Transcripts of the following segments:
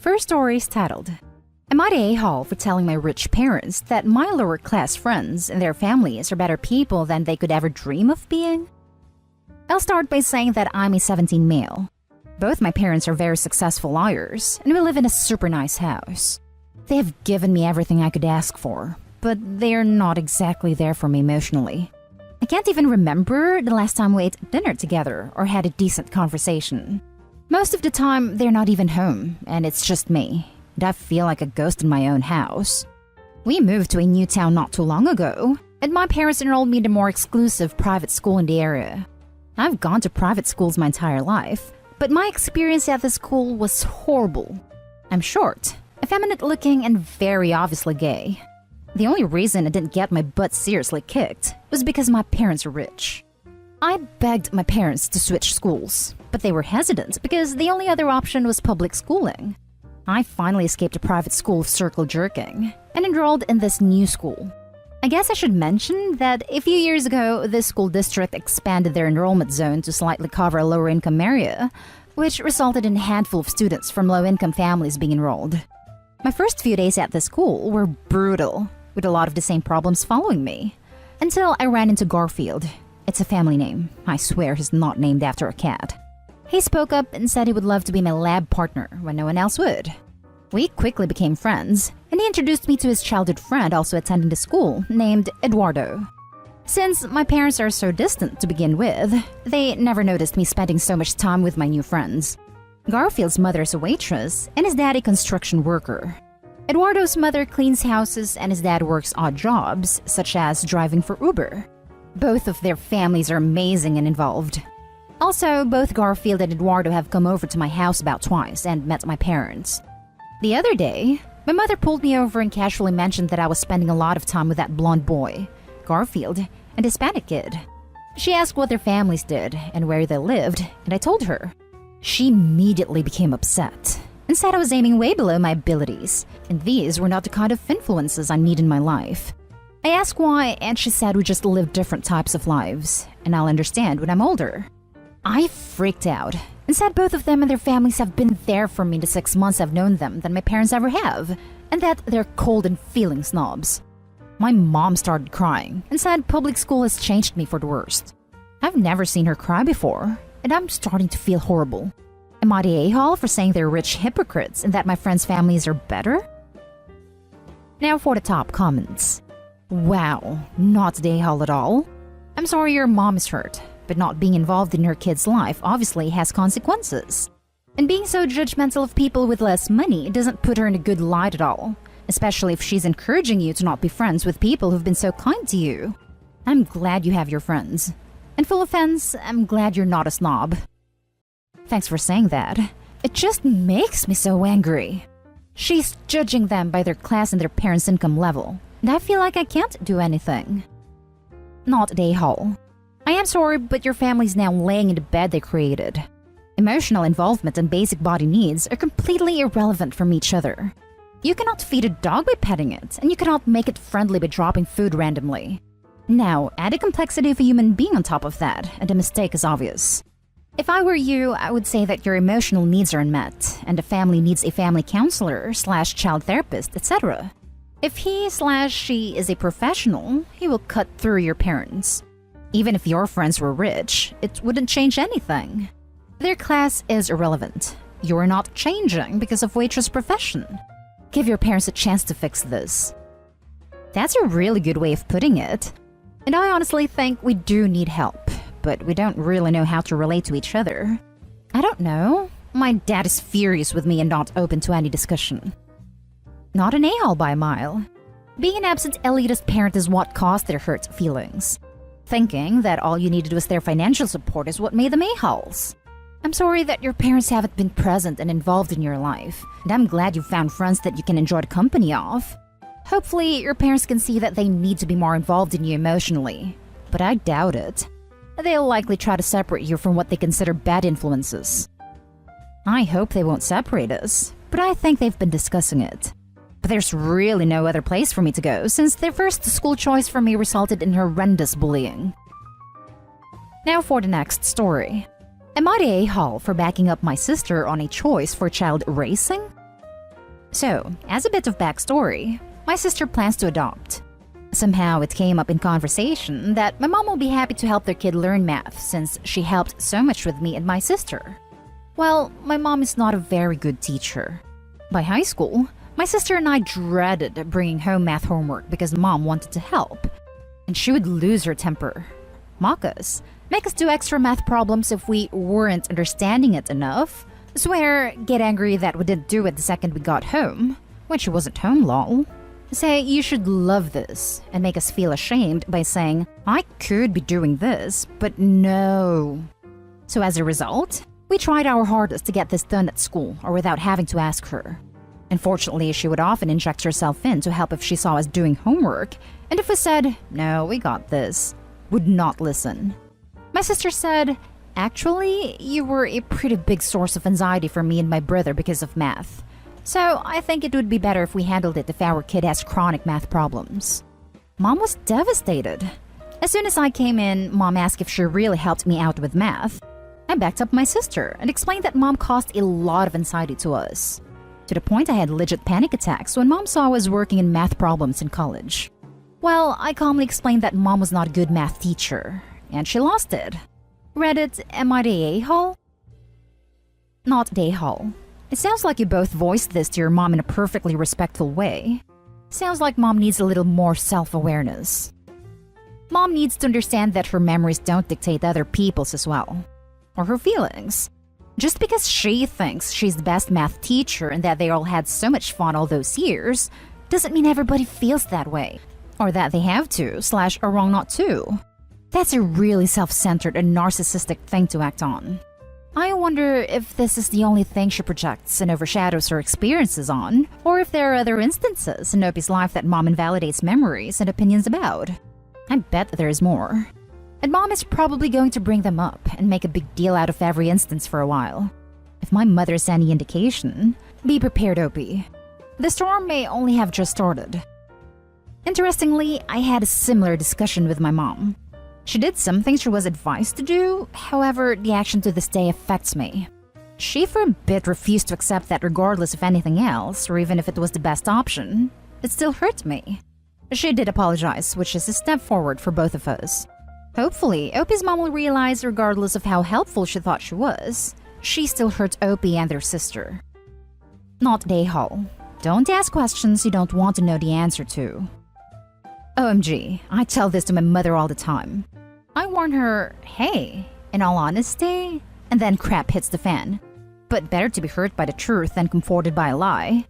First story is titled, Am I the a-hole for telling my rich parents that my lower class friends and their families are better people than they could ever dream of being? I'll start by saying that I'm a 17 male. Both my parents are very successful lawyers, and we live in a super nice house. They have given me everything I could ask for, but they're not exactly there for me emotionally. I can't even remember the last time we ate dinner together or had a decent conversation. Most of the time, they're not even home, and it's just me, and I feel like a ghost in my own house. We moved to a new town not too long ago, and my parents enrolled me in a more exclusive private school in the area. I've gone to private schools my entire life, but my experience at this school was horrible. I'm short, effeminate-looking, and very obviously gay. The only reason I didn't get my butt seriously kicked was because my parents are rich. I begged my parents to switch schools, but they were hesitant because the only other option was public schooling. I finally escaped a private school of circle jerking and enrolled in this new school. I guess I should mention that a few years ago, this school district expanded their enrollment zone to slightly cover a lower-income area, which resulted in a handful of students from low-income families being enrolled. My first few days at the school were brutal, with a lot of the same problems following me, until I ran into Garfield. It's a family name. I swear he's not named after a cat. He spoke up and said he would love to be my lab partner when no one else would. We quickly became friends, and he introduced me to his childhood friend also attending the school, named Eduardo. Since my parents are so distant to begin with, they never noticed me spending so much time with my new friends. Garfield's mother is a waitress, and his dad a construction worker. Eduardo's mother cleans houses, and his dad works odd jobs, such as driving for Uber. Both of their families are amazing and involved. Also, both Garfield and Eduardo have come over to my house about twice and met my parents. The other day, my mother pulled me over and casually mentioned that I was spending a lot of time with that blonde boy, Garfield, and Hispanic kid. She asked what their families did and where they lived, and I told her. She immediately became upset and said I was aiming way below my abilities, and these were not the kind of influences I need in my life. I asked why, and she said we just live different types of lives, and I'll understand when I'm older. I freaked out and said both of them and their families have been there for me the 6 months I've known them than my parents ever have, and that they're cold and feeling snobs. My mom started crying and said public school has changed me for the worst. I've never seen her cry before, and I'm starting to feel horrible. Am I the a-hole for saying they're rich hypocrites and that my friends' families are better? Now for the top comments. Wow, not the a-hole at all. I'm sorry your mom is hurt, but not being involved in her kid's life obviously has consequences. And being so judgmental of people with less money doesn't put her in a good light at all, especially if she's encouraging you to not be friends with people who've been so kind to you. I'm glad you have your friends. And full offense, I'm glad you're not a snob. Thanks for saying that. It just makes me so angry. She's judging them by their class and their parents' income level, and I feel like I can't do anything. Not the a-hole. I am sorry, but your family's now laying in the bed they created. Emotional involvement and basic body needs are completely irrelevant from each other. You cannot feed a dog by petting it, and you cannot make it friendly by dropping food randomly. Now, add the complexity of a human being on top of that, and the mistake is obvious. If I were you, I would say that your emotional needs are unmet, and the family needs a family counselor / child therapist, etc. If he/she is a professional, he will cut through your parents. Even if your friends were rich, it wouldn't change anything. Their class is irrelevant. You're not changing because of waitress profession. Give your parents a chance to fix this. That's a really good way of putting it. And I honestly think we do need help, but we don't really know how to relate to each other. I don't know. My dad is furious with me and not open to any discussion. Not an a-hole by a mile. Being an absent elitist parent is what caused their hurt feelings. Thinking that all you needed was their financial support is what made them a-holes. I'm sorry that your parents haven't been present and involved in your life, and I'm glad you found friends that you can enjoy the company of. Hopefully, your parents can see that they need to be more involved in you emotionally, but I doubt it. They'll likely try to separate you from what they consider bad influences. I hope they won't separate us, but I think they've been discussing it. But there's really no other place for me to go since their first school choice for me resulted in horrendous bullying. Now for the next story. Am I the a-hole for backing up my sister on a choice for child raising? So, as a bit of backstory, my sister plans to adopt. Somehow it came up in conversation that my mom will be happy to help their kid learn math since she helped so much with me and my sister. Well, my mom is not a very good teacher. By high school, my sister and I dreaded bringing home math homework because mom wanted to help. And she would lose her temper, mock us, make us do extra math problems if we weren't understanding it enough, swear, get angry that we didn't do it the second we got home, when she wasn't home lol. Say you should love this, and make us feel ashamed by saying, I could be doing this, but no. So as a result, we tried our hardest to get this done at school or without having to ask her. Unfortunately, she would often inject herself in to help if she saw us doing homework, and if we said, no, we got this, would not listen. My sister said, actually, you were a pretty big source of anxiety for me and my brother because of math. So I think it would be better if we handled it if our kid has chronic math problems. Mom was devastated. As soon as I came in, Mom asked if she really helped me out with math. I backed up my sister and explained that Mom caused a lot of anxiety to us. To the point I had legit panic attacks when Mom saw I was working in math problems in college. Well, I calmly explained that Mom was not a good math teacher, and she lost it. Reddit, am I the a-hole? Not the a-hole. It sounds like you both voiced this to your mom in a perfectly respectful way. Sounds like mom needs a little more self-awareness. Mom needs to understand that her memories don't dictate other people's as well. Or her feelings. Just because she thinks she's the best math teacher and that they all had so much fun all those years, doesn't mean everybody feels that way. Or that they have to, / are wrong not to. That's a really self-centered and narcissistic thing to act on. I wonder if this is the only thing she projects and overshadows her experiences on, or if there are other instances in Opie's life that mom invalidates memories and opinions about. I bet there is more. And mom is probably going to bring them up and make a big deal out of every instance for a while. If my mother's any indication, be prepared, Opie. The storm may only have just started. Interestingly, I had a similar discussion with my mom. She did some things she was advised to do, however, the action to this day affects me. She for a bit refused to accept that regardless of anything else, or even if it was the best option, it still hurt me. She did apologize, which is a step forward for both of us. Hopefully, Opie's mom will realize regardless of how helpful she thought she was, she still hurt Opie and their sister. Not Dayhall. Don't ask questions you don't want to know the answer to. OMG, I tell this to my mother all the time. I warn her, hey, in all honesty, and then crap hits the fan. But better to be hurt by the truth than comforted by a lie.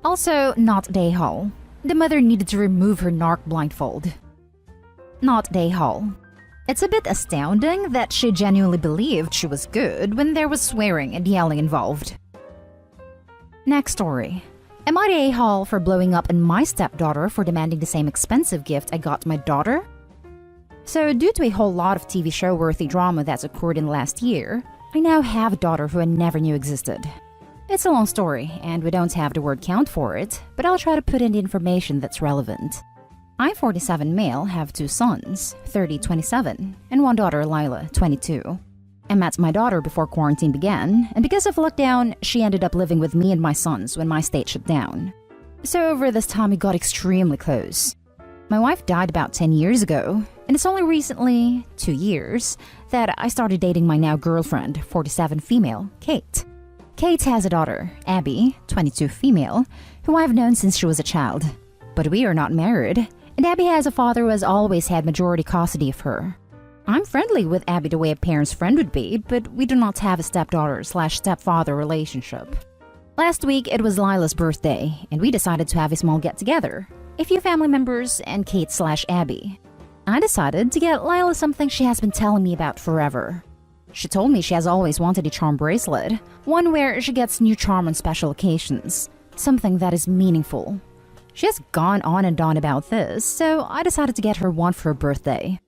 Also, not Dayhall. The mother needed to remove her narc blindfold. Not Dayhall. It's a bit astounding that she genuinely believed she was good when there was swearing and yelling involved. Next story. Am I the a-hole for blowing up on my stepdaughter for demanding the same expensive gift I got my daughter? So, due to a whole lot of TV show-worthy drama that's occurred in the last year, I now have a daughter who I never knew existed. It's a long story, and we don't have the word count for it, but I'll try to put in the information that's relevant. I, 47 male, have 2 sons, 30, 27, and one daughter, Lila, 22. I met my daughter before quarantine began, and because of lockdown, she ended up living with me and my sons when my state shut down. So over this time, we got extremely close. My wife died about 10 years ago, and it's only recently, 2 years, that I started dating my now girlfriend, 47 female, Kate. Kate has a daughter, Abby, 22 female, who I've known since she was a child. But we are not married, and Abby has a father who has always had majority custody of her. I'm friendly with Abby the way a parent's friend would be, but we do not have a stepdaughter/stepfather relationship. Last week, it was Lila's birthday, and we decided to have a small get-together. A few family members and Kate/Abby. I decided to get Lila something she has been telling me about forever. She told me she has always wanted a charm bracelet, one where she gets new charm on special occasions, something that is meaningful. She has gone on and on about this, so I decided to get her one for her birthday.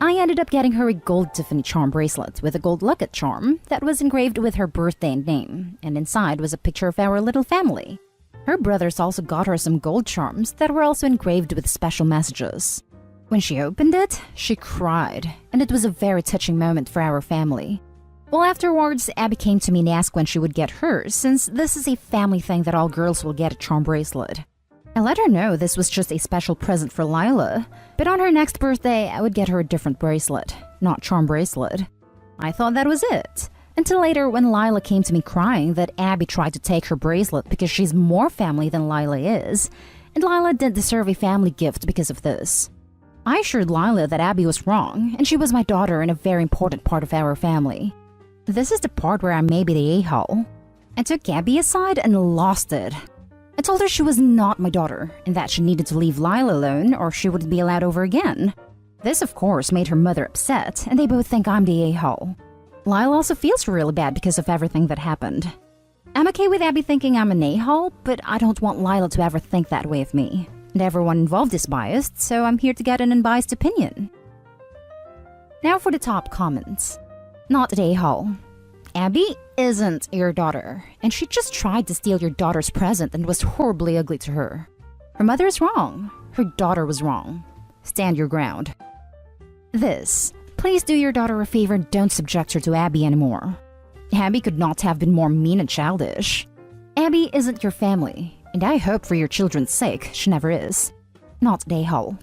I ended up getting her a gold Tiffany charm bracelet with a gold locket charm that was engraved with her birthday and name, and inside was a picture of our little family. Her brothers also got her some gold charms that were also engraved with special messages. When she opened it, she cried, and it was a very touching moment for our family. Well, afterwards, Abby came to me and asked when she would get hers, since this is a family thing that all girls will get a charm bracelet. I let her know this was just a special present for Lila, but on her next birthday, I would get her a different bracelet, not charm bracelet. I thought that was it, until later when Lila came to me crying that Abby tried to take her bracelet because she's more family than Lila is, and Lila didn't deserve a family gift because of this. I assured Lila that Abby was wrong, and she was my daughter and a very important part of our family. This is the part where I may be the a-hole. I took Abby aside and lost it. I told her she was not my daughter and that she needed to leave Lila alone or she wouldn't be allowed over again. This, of course, made her mother upset, and they both think I'm the a-hole. Lila also feels really bad because of everything that happened. I'm okay with Abby thinking I'm an a-hole, but I don't want Lila to ever think that way of me. And everyone involved is biased, so I'm here to get an unbiased opinion. Now for the top comments. Not the a-hole. Abby isn't your daughter, and she just tried to steal your daughter's present and was horribly ugly to her. Her mother is wrong. Her daughter was wrong. Stand your ground. This. Please do your daughter a favor and don't subject her to Abby anymore. Abby could not have been more mean and childish. Abby isn't your family, and I hope for your children's sake she never is. Not the a-hole.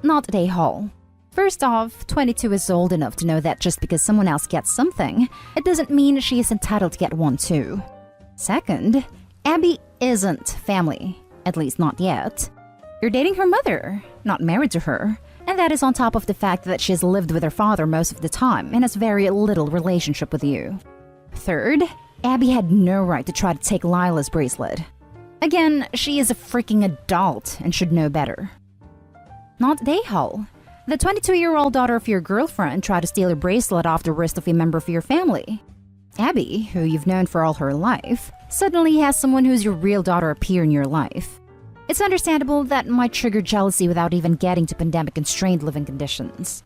Not the a-hole. First off, 22 is old enough to know that just because someone else gets something, it doesn't mean she is entitled to get one too. Second, Abby isn't family, at least not yet. You're dating her mother, not married to her, and that is on top of the fact that she has lived with her father most of the time and has very little relationship with you. Third, Abby had no right to try to take Lila's bracelet. Again, she is a freaking adult and should know better. Not the a-hole. The 22-year-old daughter of your girlfriend tried to steal your bracelet off the wrist of a member of your family. Abby, who you've known for all her life, suddenly has someone who's your real daughter appear in your life. It's understandable that might trigger jealousy without even getting to pandemic-constrained living conditions.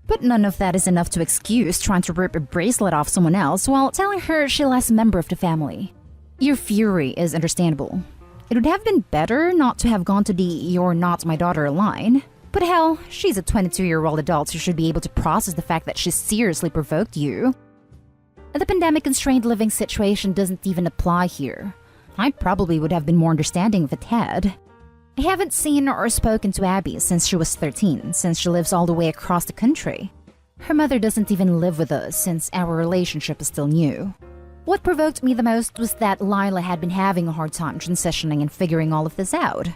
But none of that is enough to excuse trying to rip a bracelet off someone else while telling her she's less member of the family. Your fury is understandable. It would have been better not to have gone to the "you're not my daughter" line. But hell, she's a 22-year-old adult who should be able to process the fact that she seriously provoked you. The pandemic-constrained living situation doesn't even apply here. I probably would have been more understanding if it had. I haven't seen or spoken to Abby since she was 13, since she lives all the way across the country. Her mother doesn't even live with us since our relationship is still new. What provoked me the most was that Lila had been having a hard time transitioning and figuring all of this out.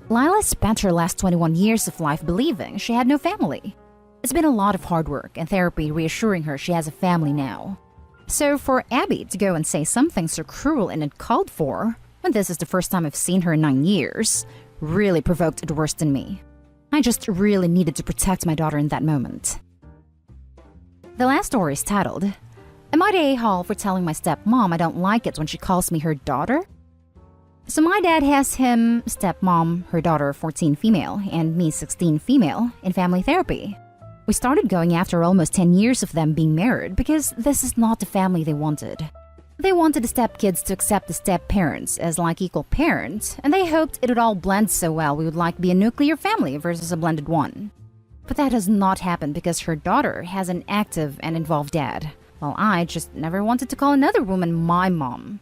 Lila spent her last 21 years of life believing she had no family. It's been a lot of hard work and therapy reassuring her she has a family now. So for Abby to go and say something so cruel and uncalled for, when this is the first time I've seen her in 9 years, really provoked the worst in me. I just really needed to protect my daughter in that moment. The last story is titled, Am I the a-hole for telling my stepmom I don't like it when she calls me her daughter? So my dad has him, stepmom, her daughter 14 female, and me 16 female, in family therapy. We started going after almost 10 years of them being married because this is not the family they wanted. They wanted the stepkids to accept the step-parents as like equal parents, and they hoped it would all blend so well we would like be a nuclear family versus a blended one. But that has not happened because her daughter has an active and involved dad, while I just never wanted to call another woman my mom.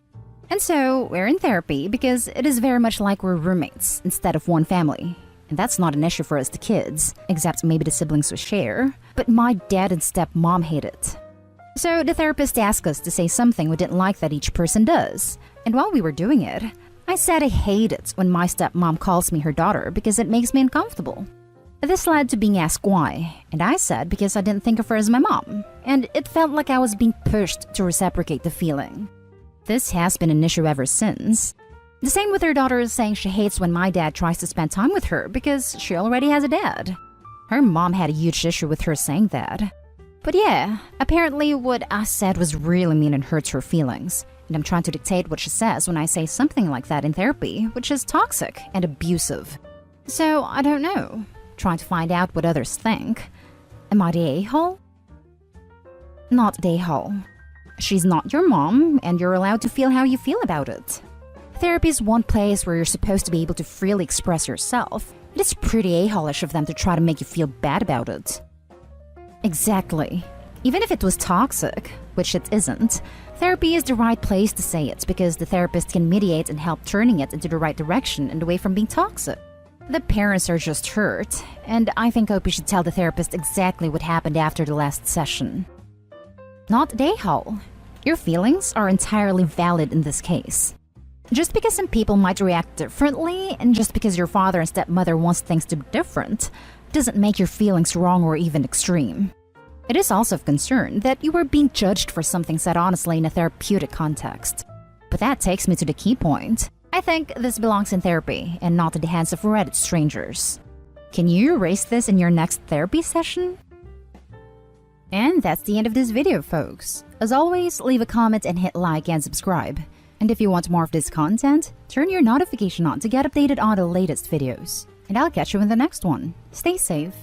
And so, we're in therapy because it is very much like we're roommates instead of one family. And that's not an issue for us, the kids, except maybe the siblings we share. But my dad and stepmom hate it. So the therapist asked us to say something we didn't like that each person does. And while we were doing it, I said I hate it when my stepmom calls me her daughter because it makes me uncomfortable. This led to being asked why, and I said because I didn't think of her as my mom, and it felt like I was being pushed to reciprocate the feeling. This has been an issue ever since. The same with her daughter saying she hates when my dad tries to spend time with her because she already has a dad. Her mom had a huge issue with her saying that. But yeah, apparently what I said was really mean and hurts her feelings. And I'm trying to dictate what she says when I say something like that in therapy, which is toxic and abusive. So I don't know. Trying to find out what others think. Am I the a-hole? Not the a-hole. She's not your mom, and you're allowed to feel how you feel about it. Therapy is one place where you're supposed to be able to freely express yourself. It is pretty a-hole-ish of them to try to make you feel bad about it. Exactly. Even if it was toxic, which it isn't, therapy is the right place to say it because the therapist can mediate and help turning it into the right direction and away from being toxic. The parents are just hurt, and I think Opie should tell the therapist exactly what happened after the last session. Not A-hole. Your feelings are entirely valid in this case. Just because some people might react differently, and just because your father and stepmother wants things to be different, doesn't make your feelings wrong or even extreme. It is also of concern that you were being judged for something said honestly in a therapeutic context. But that takes me to the key point. I think this belongs in therapy and not in the hands of Reddit strangers. Can you erase this in your next therapy session? And that's the end of this video, folks. As always, leave a comment and hit like and subscribe. And if you want more of this content, turn your notification on to get updated on the latest videos. And I'll catch you in the next one. Stay safe.